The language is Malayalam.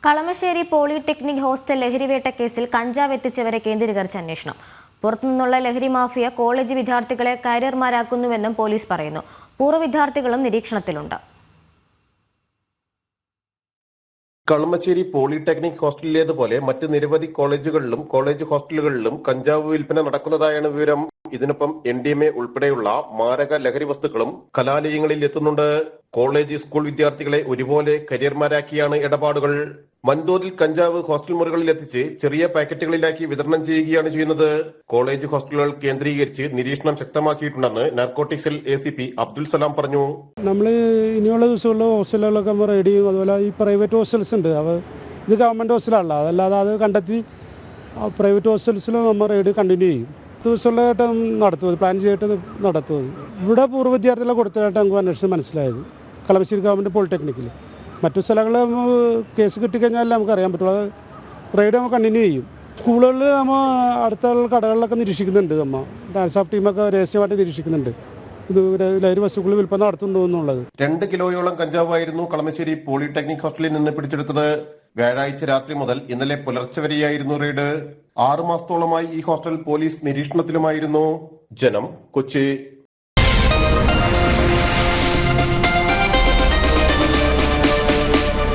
കളമശ്ശേരി പോളിടെക്നിക് ഹോസ്റ്റൽ ലഹരിവേട്ട കേസിൽ കഞ്ചാവ് എത്തിച്ചവരെ കേന്ദ്രീകരിച്ച് അന്വേഷണം. പുറത്തുനിന്നുള്ള ലഹരി മാഫിയ കോളേജ് വിദ്യാർത്ഥികളെ കാരിയർമാരാക്കുന്നുവെന്നും പോലീസ് പറയുന്നു. പൂർവ്വ വിദ്യാർത്ഥികളും നിരീക്ഷണത്തിലുണ്ട്. കളമശ്ശേരി പോളിടെക്നിക് ഹോസ്റ്റലിലേതുപോലെ മറ്റ് നിരവധി കോളേജുകളിലും കോളേജ് ഹോസ്റ്റലുകളിലും കഞ്ചാവ് വിൽപ്പന നടക്കുന്നതായാണ് വിവരം. ഇതിനൊപ്പം MDMA ഉൾപ്പെടെയുള്ള മാരക ലഹരി വസ്തുക്കളും കലാലയങ്ങളിൽ എത്തുന്നുണ്ട്. കോളേജ് സ്കൂൾ വിദ്യാർത്ഥികളെ ഒരുപോലെ കരിയർമാരാക്കിയാണ് ഇടപാടുകൾ. വൻതോതിൽ കഞ്ചാവ് ഹോസ്റ്റൽ മുറികളിൽ എത്തിച്ച് ചെറിയ പാക്കറ്റുകളിലാക്കി വിതരണം ചെയ്യുകയാണ് ചെയ്യുന്നത്. കോളേജ് ഹോസ്റ്റലുകൾ കേന്ദ്രീകരിച്ച് നിരീക്ഷണം ശക്തമാക്കിയിട്ടുണ്ടെന്ന് narcotics cell ACP Abdul Salam പറഞ്ഞു. നമ്മൾ ഇനിയുള്ള ദിവസങ്ങളിൽ ഹോസ്റ്റലുകളൊക്കെ നമ്മൾ റെഡി ചെയ്യും. അതുപോലെ ഈ പ്രൈവറ്റ് ഹോസ്റ്റൽസ് ഉണ്ട്, ഇത് ഗവൺമെൻറ് ഹോസ്റ്റലാണല്ലോ, അതല്ലാതെ അത് കണ്ടെത്തി പ്രൈവറ്റ് ഹോസ്റ്റൽസിൽ നമ്മൾ റെയ്ഡ് കണ്ടിന്യൂ ചെയ്യും. ദിവസങ്ങളിലായിട്ട് നടത്തുന്നത്, പ്ലാൻ ചെയ്തിട്ട് നടത്തുന്നത്. ഇവിടെ പൂർവ്വ വിദ്യാർത്ഥികളെ കൊടുത്തതായിട്ട് നമുക്ക് അന്വേഷണം മനസ്സിലായത് കളമശ്ശേരി ഗവൺമെൻറ് പോളിടെക്നിക്കിൽ. മറ്റു സ്ഥലങ്ങളിൽ കേസ് കിട്ടിക്കഴിഞ്ഞാൽ നമുക്ക് അറിയാൻ പറ്റുള്ളൂ. റെയ്ഡ് നമ്മൾ കണ്ടിന്യൂ ചെയ്യും. സ്കൂളുകളിൽ നമ്മൾ അടുത്ത കടകളിലൊക്കെ നിരീക്ഷിക്കുന്നുണ്ട്. നമ്മൾ ഡാൻസ് ഓഫ് ടീമൊക്കെ രഹസ്യമായിട്ട് നിരീക്ഷിക്കുന്നുണ്ട്. ഇത് ലഹരി വസ്തുക്കൾ വിൽപ്പന നടത്തുന്നുണ്ടോ എന്നുള്ളത്. 2 കിലോയോളം കഞ്ചാവായിരുന്നു കളമശ്ശേരി പോളിടെക്നിക് ഹോസ്റ്റലിൽ നിന്ന് പിടിച്ചെടുത്തത്. വ്യാഴാഴ്ച രാത്രി മുതൽ ഇന്നലെ പുലർച്ചെ വരെയായിരുന്നു റെയ്ഡ്. 6 മാസത്തോളമായി ഈ ഹോസ്റ്റൽ പോലീസ് നിരീക്ഷണത്തിലുമായിരുന്നു. ജനം, കൊച്ചി.